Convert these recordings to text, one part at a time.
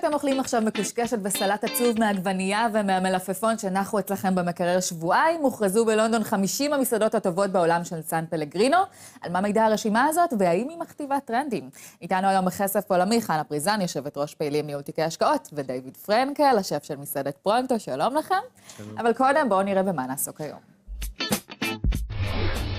אתם אוכלים עכשיו מקושקשת וסלט עצוב מהעגבנייה ומהמלפפון שנחו אצלכם במקרר שבועיים, הוכרזו בלונדון 50 המסעדות הטובות בעולם של סן פלגרינו. על מה מידע הרשימה הזאת והאם היא מכתיבה טרנדים? איתנו היום בכסף עולמי חנה פריזן, יושבת ראש פעילים ניהול תיקי השקעות, ודייוויד פרנקל, השף של מסעדת פרונטו. שלום לכם. שלום. אבל קודם בואו נראה במה נעסוק היום.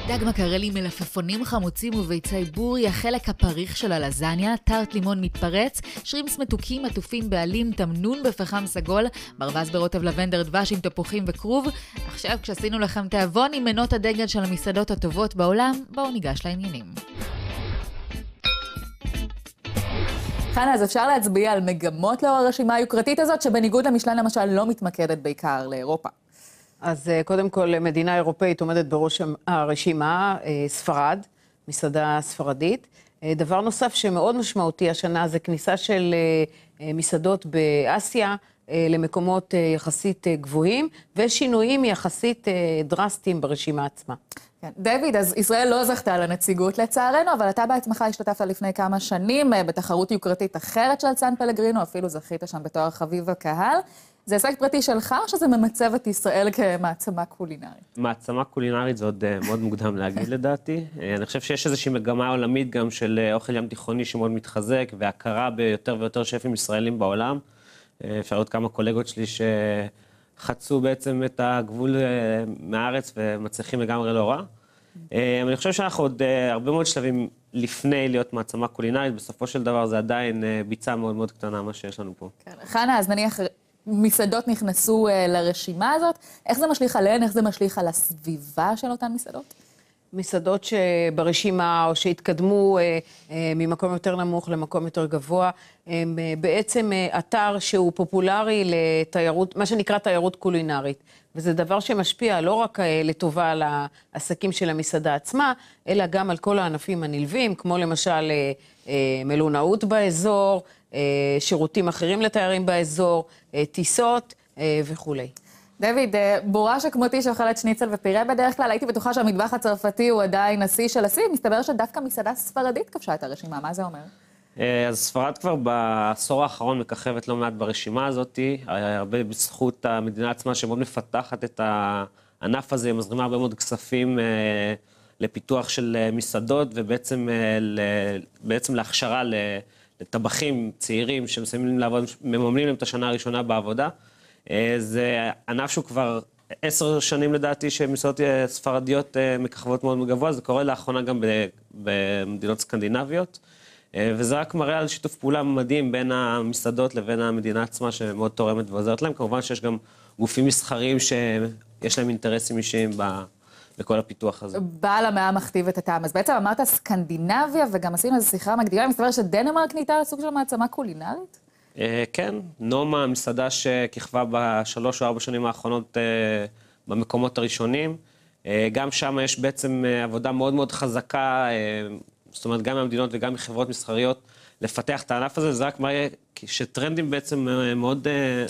דג מקרלי, מלפפונים חמוצים וביצי בורי, החלק הפריך של הלזניה, טארט לימון מתפרץ, שרימפס מתוקים עטופים בעלים, תמנון בפחם סגול, ברווז ברוטב לבנדר, דבש עם תפוחים וכרוב. עכשיו כשעשינו לכם תיאבון עם מנות הדגל של המסעדות הטובות בעולם, בואו ניגש לעניינים. חנה, אז אפשר להצביע על מגמות לאור הרשימה היוקרתית הזאת, שבניגוד למשלן למשל לא מתמקדת בעיקר לאירופה? אז קודם כל, מדינה אירופאית עומדת בראש הרשימה, ספרד, מסעדה ספרדית. דבר נוסף שמאוד משמעותי השנה זה כניסה של מסעדות באסיה למקומות יחסית גבוהים, ושינויים יחסית דרסטיים ברשימה עצמה. כן. דיוויד, אז ישראל לא זכתה לנציגות לצערנו, אבל אתה בעצמך השתתפת לפני כמה שנים בתחרות יוקרתית אחרת של סן פלגרינו, אפילו זכית שם בתואר חביב הקהל. זה הישג פרטי שלך, או שזה ממצב את ישראל כמעצמה קולינרית? מעצמה קולינרית זה עוד מאוד מוקדם להגיד לדעתי. אני חושב שיש איזושהי מגמה עולמית גם של אוכל ים תיכוני שמאוד מתחזק, והכרה ביותר ויותר שפים ישראלים בעולם. אפשר עוד כמה קולגות שלי שחצו בעצם את הגבול מהארץ ומצליחים לגמרי לא רע. אני חושב שאנחנו עוד הרבה מאוד שלבים לפני להיות מעצמה קולינרית, בסופו של דבר זה עדיין ביצה מאוד מאוד קטנה מה שיש לנו פה. כן. חנה, אז נניח מסעדות נכנסו לרשימה הזאת, איך זה משליך עליהן, איך זה משליך על הסביבה של אותן מסעדות? מסעדות שברשימה או שהתקדמו ממקום יותר נמוך למקום יותר גבוה, הם בעצם אתר שהוא פופולרי לתיירות, מה שנקרא תיירות קולינרית. וזה דבר שמשפיע לא רק לטובה על העסקים של המסעדה עצמה, אלא גם על כל הענפים הנלווים, כמו למשל מלונאות באזור, שירותים אחרים לתיירים באזור, טיסות וכו'. דיוויד, בורה שכמותי שאוכלת שניצל ופירה בדרך כלל, הייתי בטוחה שהמטבח הצרפתי הוא עדיין השיא של השיא, מסתבר שדווקא מסעדה ספרדית כבשה את הרשימה, מה זה אומר? אז ספרד כבר בעשור האחרון מככבת לא מעט ברשימה הזאת, הרבה בזכות המדינה עצמה שמאוד מפתחת את הענף הזה, מזרימה הרבה מאוד כספים לפיתוח של מסעדות, ובעצם להכשרה לטבחים צעירים שמסיימים לעבוד, מממנים להם את השנה הראשונה בעבודה. זה ענף שהוא כבר 10 שנים לדעתי שמסעדות ספרדיות מככבות מאוד גבוה, זה קורה לאחרונה גם במדינות סקנדינביות, וזה רק מראה על שיתוף פעולה מדהים בין המסעדות לבין המדינה עצמה שמאוד תורמת ועוזרת להם. כמובן שיש גם גופים מסחריים שיש להם אינטרסים אישיים בכל הפיתוח הזה. בעל המאה מכתיב את הטעם. אז בעצם אמרת סקנדינביה, וגם עשינו איזו שיחה מקדימה, מסתבר שדנמרק נהייתה לסוג של מעצמה קולינרית? כן, נומה, מסעדה שכיכבה ב3 או 4 שנים האחרונות במקומות הראשונים. גם שם יש בעצם עבודה מאוד מאוד חזקה, זאת אומרת גם מהמדינות וגם מחברות מסחריות, לפתח את הענף הזה. זה רק מראה שטרנדים בעצם מאוד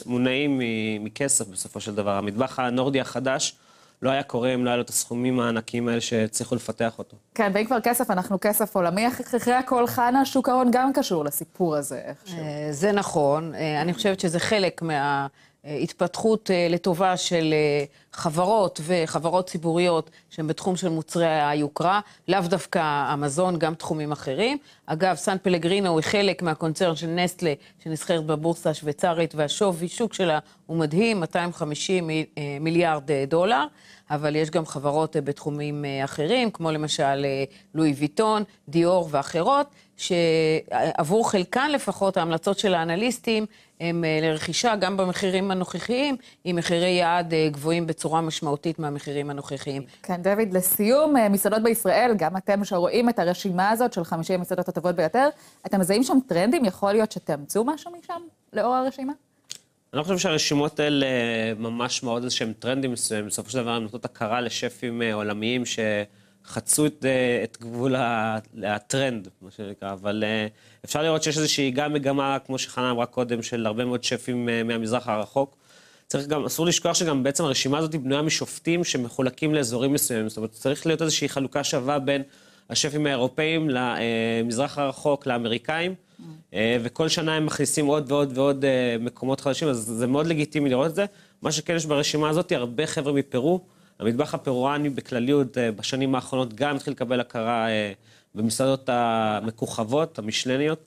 מונעים מכסף בסופו של דבר. המטבח הנורדי החדש לא היה קורה אם לא היה לו את הסכומים הענקיים האלה שצריכו לפתח אותו. כן, ואם כבר כסף, אנחנו כסף עולמי. אחרי הכל, חנה, שוק ההון גם קשור לסיפור הזה איכשהו. זה נכון. אני חושבת שזה חלק מההתפתחות לטובה של חברות וחברות ציבוריות שהן בתחום של מוצרי היוקרה, לאו דווקא אמזון, גם תחומים אחרים. אגב, סן פלגרינו הוא חלק מהקונצרן של נסטלה, שנסחרת בבורסה השוויצרית, והשווי שוק שלה הוא מדהים, 250 מיליארד דולר, אבל יש גם חברות בתחומים אחרים, כמו למשל לואי ויטון, דיור ואחרות, שעבור חלקן לפחות ההמלצות של האנליסטים הם לרכישה גם במחירים הנוכחיים, עם מחירי יעד גבוהים בצורה משמעותית מהמחירים הנוכחיים. כן, דיוויד, לסיום, מסעדות בישראל, גם אתם שרואים את הרשימה הזאת של 50 מסעדות הטובות ביותר, אתם מזהים שם טרנדים? יכול להיות שתאמצו משהו משם לאור הרשימה? אני לא חושב שהרשימות האלה ממש מאוד איזשהם טרנדים מסוימים, בסופו של דבר הם נותנות הכרה לשפים עולמיים שחצו את גבול הטרנד, מה שנקרא, אבל אפשר לראות שיש איזושהי גם מגמה, כמו שחנה אמרה קודם, של הרבה מאוד שפים מהמזרח הרחוק. אסור לשכוח שגם בעצם הרשימה הזאת היא בנויה משופטים שמחולקים לאזורים מסוימים, זאת אומרת, צריך להיות איזושהי חלוקה שווה בין השפים האירופאים למזרח הרחוק, לאמריקאים, וכל שנה הם מכניסים עוד ועוד ועוד מקומות חדשים, אז זה מאוד לגיטימי לראות את זה. מה שכן יש ברשימה הזאת, הרבה חבר'ה מפרו, המטבח הפרואני בכלליות בשנים האחרונות גם התחיל לקבל הכרה במסעדות המכוכבות, המשלניות.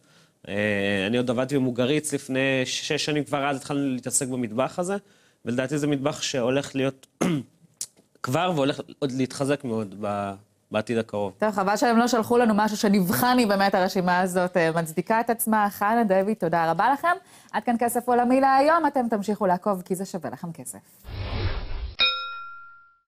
אני עוד עבדתי במוגריץ לפני 6 שנים, כבר אז התחלנו להתעסק במטבח הזה, ולדעתי זה מטבח שהולך להיות כבר והולך עוד להתחזק מאוד בעתיד הקרוב. טוב, חבל שהם לא שלחו לנו משהו שנבחן אם באמת הרשימה הזאת מצדיקה את עצמה. חנה, דוד, תודה רבה לכם. עד כאן כסף עולמי להיום, אתם תמשיכו לעקוב כי זה שווה לכם כסף.